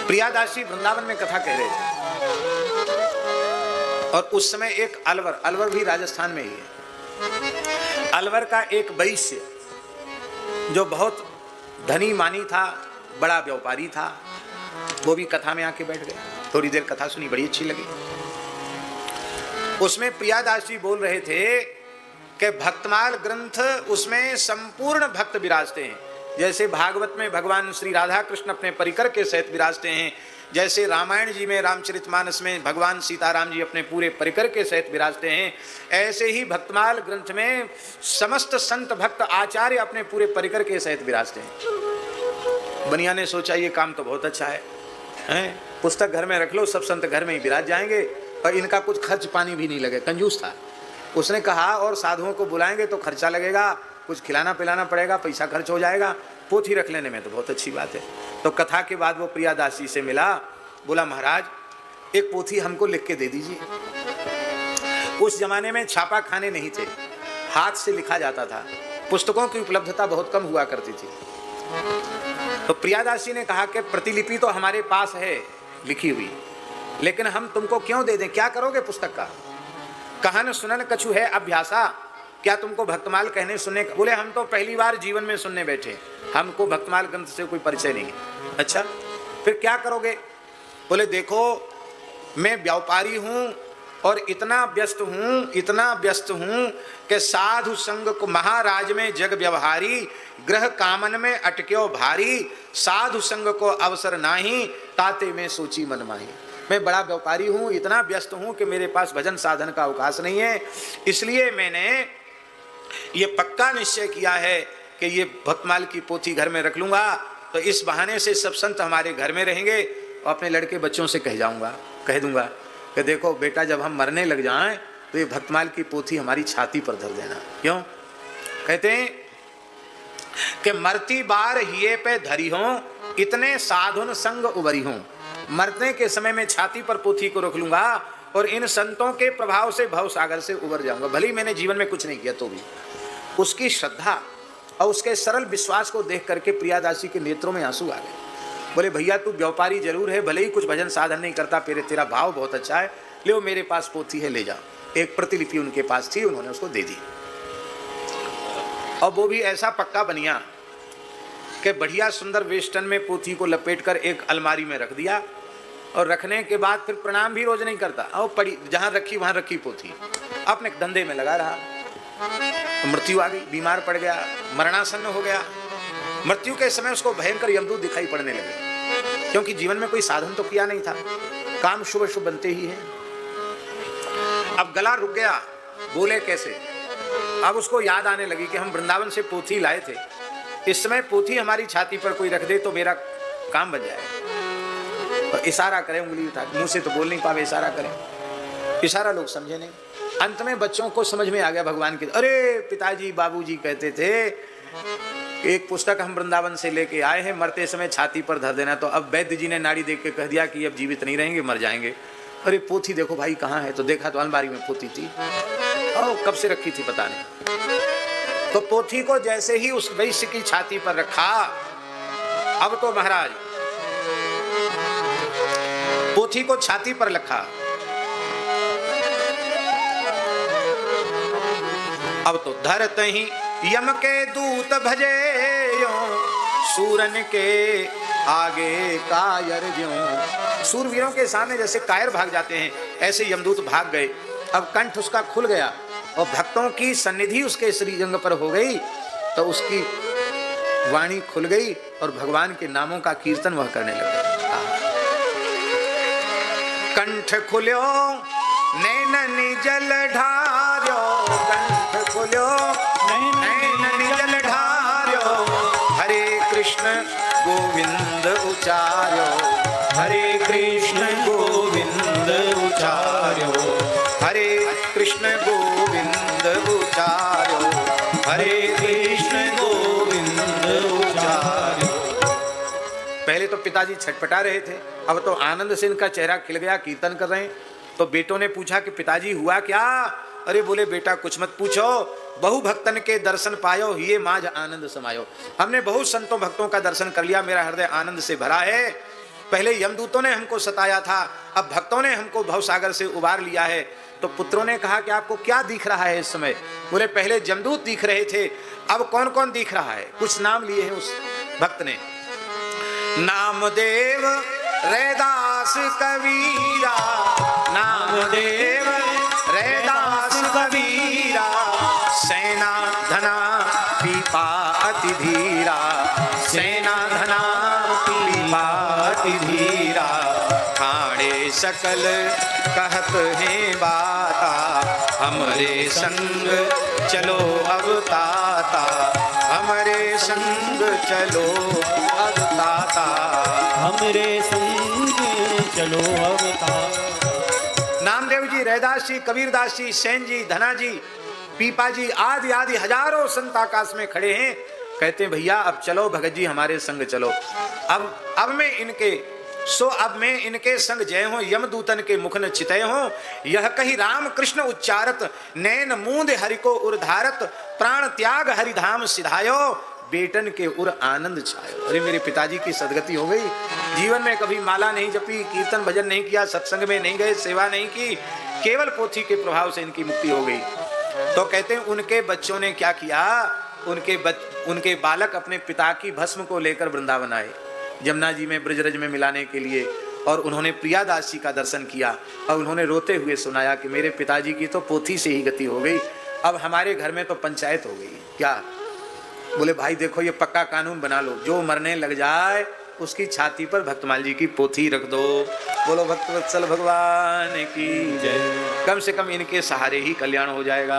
प्रियादास जी वृंदावन में कथा कह रहे थे और उस समय एक अलवर भी राजस्थान में ही है, अलवर का एक वैश्य जो बहुत धनी मानी था, बड़ा व्यापारी था, वो भी कथा में आके बैठ गया। थोड़ी देर कथा सुनी, बड़ी अच्छी लगी। उसमें प्रियादास जी बोल रहे थे कि भक्तमाल ग्रंथ उसमें संपूर्ण भक्त विराजते हैं। जैसे भागवत में भगवान श्री राधा कृष्ण अपने परिकर के सहित विराजते हैं, जैसे रामायण जी में रामचरितमानस में भगवान सीताराम जी अपने पूरे परिकर के सहित विराजते हैं, ऐसे ही भक्तमाल ग्रंथ में समस्त संत भक्त आचार्य अपने पूरे परिकर के सहित विराजते हैं। बनिया ने सोचा ये काम तो बहुत अच्छा है, पुस्तक घर में रख लो, सब संत घर में ही विराज जाएंगे और इनका कुछ खर्च पानी भी नहीं लगे। कंजूस था। उसने कहा और साधुओं को बुलाएंगे तो खर्चा लगेगा, कुछ खिलाना पिलाना पड़ेगा, पैसा खर्च हो जाएगा, पोथी रख लेने में तो बहुत अच्छी बात है। तो कथा के बाद वो प्रियादास जी से मिला, बोला महाराज एक पोथी हमको लिख के दे दीजिए। उस जमाने में छापा खाने नहीं थे, हाथ से लिखा जाता था, पुस्तकों की उपलब्धता बहुत कम हुआ करती थी। तो प्रियादास जी ने कहा कि प्रतिलिपि तो हमारे पास है लिखी हुई, लेकिन हम तुमको क्यों दे दें, क्या करोगे पुस्तक का? कहन सुनन कछु है अभ्यासा, क्या तुमको भक्तमाल कहने सुनने? बोले हम तो पहली बार जीवन में सुनने बैठे, हमको भक्तमाल ग्रंथ से कोई परिचय नहीं है। अच्छा फिर क्या करोगे? बोले देखो मैं व्यापारी हूँ और इतना व्यस्त हूँ कि साधु संग को महाराज में जग व्यवहारी, ग्रह कामन में अटक्यो भारी, साधु संग को अवसर नाही, ताते में सोची मन माही। मैं बड़ा व्यापारी हूँ, इतना व्यस्त हूँ कि मेरे पास भजन साधन का अवकाश नहीं है, इसलिए मैंने ये पक्का निश्चय किया है कि ये भक्तमाल की पोथी घर में रख लूँगा, तो इस बहाने से सब संत हमारे घर में रहेंगे और अपने लड़के बच्चों से कह दूंगा कि देखो बेटा जब हम मरने लग जाएं तो ये भक्तमाल की पोथी हमारी छाती पर धर देना। क्यों? कहते हैं कि मरती बार हिये पे धरी हो, इतने साधुन संग उबरी हूँ। मरने के समय में छाती पर पोथी को रख लूंगा और इन संतों के प्रभाव से भव सागर से उबर जाऊंगा। भले ही मैंने जीवन में कुछ नहीं किया तो भी। उसकी श्रद्धा और उसके सरल विश्वास को देख करके प्रियादास जी के नेत्रों में आंसू आ गए। बोले भैया तू व्यापारी जरूर है, भले ही कुछ भजन साधन नहीं करता, तेरा भाव बहुत अच्छा है, ले मेरे पास पोथी है, ले जाओ। एक प्रतिलिपि उनके पास थी, उन्होंने उसको दे दी और वो भी ऐसा पक्का बनिया कि बढ़िया सुंदर वेस्टर्न में पोथी को लपेट कर एक अलमारी में रख दिया और रखने के बाद फिर प्रणाम भी रोज नहीं करता, और पड़ी जहां रखी वहां रखी पोथी, अपने धंधे में लगा रहा। तो मृत्यु आ गई, बीमार पड़ गया, मरणासन्न हो गया। मृत्यु के समय उसको भयंकर यमदूत दिखाई पड़ने लगे, क्योंकि जीवन में कोई साधन तो किया नहीं था, काम शुभ शुभ बनते ही है। अब गला रुक गया, बोले कैसे? अब उसको याद आने लगी कि हम वृंदावन से पोथी लाए थे, इस समय पोथी हमारी छाती पर कोई रख दे तो मेरा काम बन जाए। तो इशारा करें, उंगली उठा, मुंह से तो बोल नहीं पावे, इशारा करें, इशारा लोग समझे नहीं। अंत में बच्चों को समझ में आ गया भगवान के। अरे पिताजी बाबूजी कहते थे एक पुस्तक हम वृंदावन से लेके आए हैं, मरते समय छाती पर धर देना। तो अब वैद्य जी ने नाड़ी देख के कह दिया कि अब जीवित नहीं रहेंगे, मर जाएंगे। अरे पोथी देखो भाई कहाँ है? तो देखा तो अलमारी में पोथी थी, और कब से रखी थी पता नहीं। तो पोथी को जैसे ही उस वैश्य की छाती पर रखा, अब तो महाराज पोथी को छाती पर रखा, अब तो धरत ही यम के दूत भजे यो, सूरन के आगे कायर ज्यों। सूरवीरों के सामने जैसे कायर भाग जाते हैं, ऐसे यमदूत भाग गए। अब कंठ उसका खुल गया और भक्तों की सन्निधि उसके श्रीअंग पर हो गई, तो उसकी वाणी खुल गई और भगवान के नामों का कीर्तन वह करने लगा। कंठ खुल्यो नैननि जल ढार्यो, कंठ खुल्यो नैननि जल ढार्यो, हरे कृष्ण गोविंद उचार्यो, हरे कृष्ण गोविंद उचार्यो, हरे कृष्ण गोविंद उचार्यो, हरे कृष्ण गोविंद उचार्यो। पहले तो पिताजी छटपटा रहे थे, अब तो आनंद से इनका चेहरा खिल गया, कीर्तन कर रहे हैं। तो बेटों ने पूछा कि पिताजी हुआ क्या? अरे बोले बेटा कुछ मत पूछो, बहु भक्तन के दर्शन पायो, ये माज आनंद समायो। हमने बहुत संतों भक्तों का दर्शन कर लिया, मेरा हृदय आनंद से भरा है। पहले यमदूतों ने हमको सताया था, अब भक्तों ने हमको भवसागर से उबार लिया है। तो पुत्रों ने कहा कि आपको क्या दिख रहा है इस समय? बोले पहले जमदूत दिख रहे थे, अब कौन कौन दिख रहा है? कुछ नाम लिए हैं उस भक्त ने। नामदेव रैदास कबीरा, नामदेव रैदास कबीरा, सेना धना पीपा अति धीरा, सेना धना पीपा अति धीरा, खाड़े सकल कहत हैं बाता, हमरे संग चलो अब ताता, हमरे संग चलो अब ताता, हमरे संग चलो अब ताता। नामदेव जी, रैदास जी, कबीरदास जी, सेन जी, धना जी, पीपा जी आदि आदि हजारों संत आकाश में खड़े हैं। कहते हैं भैया अब चलो भगत जी हमारे संग चलो। अब मैं इनके संग जय हो, यमदूतन के मुख न चितय हो, यह कही राम कृष्ण उच्चारत, नैन मूंद हरि को उर्धारत, प्राण त्याग हरिधाम सिधायो, बेटन के उर आनंद छायो। अरे मेरे पिताजी की सदगति हो गई, जीवन में कभी माला नहीं जपी, कीर्तन भजन नहीं किया, सत्संग में नहीं गए, सेवा नहीं की, केवल पोथी के प्रभाव से इनकी मुक्ति हो गई। तो कहते हैं उनके बच्चों ने क्या किया, उनके बालक अपने पिता की भस्म को लेकर वृंदावन आए, यमुना जी में ब्रजरज में मिलाने के लिए, और उन्होंने प्रियादास जी का दर्शन किया और उन्होंने रोते हुए सुनाया कि मेरे पिताजी की तो पोथी से ही गति हो गई, अब हमारे घर में तो पंचायत हो गई। क्या? बोले भाई देखो ये पक्का कानून बना लो, जो मरने लग जाए उसकी छाती पर भक्तमाल जी की पोथी रख दो। बोलो भक्तवत्सल भगवान की जय। कम से कम इनके सहारे ही कल्याण हो जाएगा।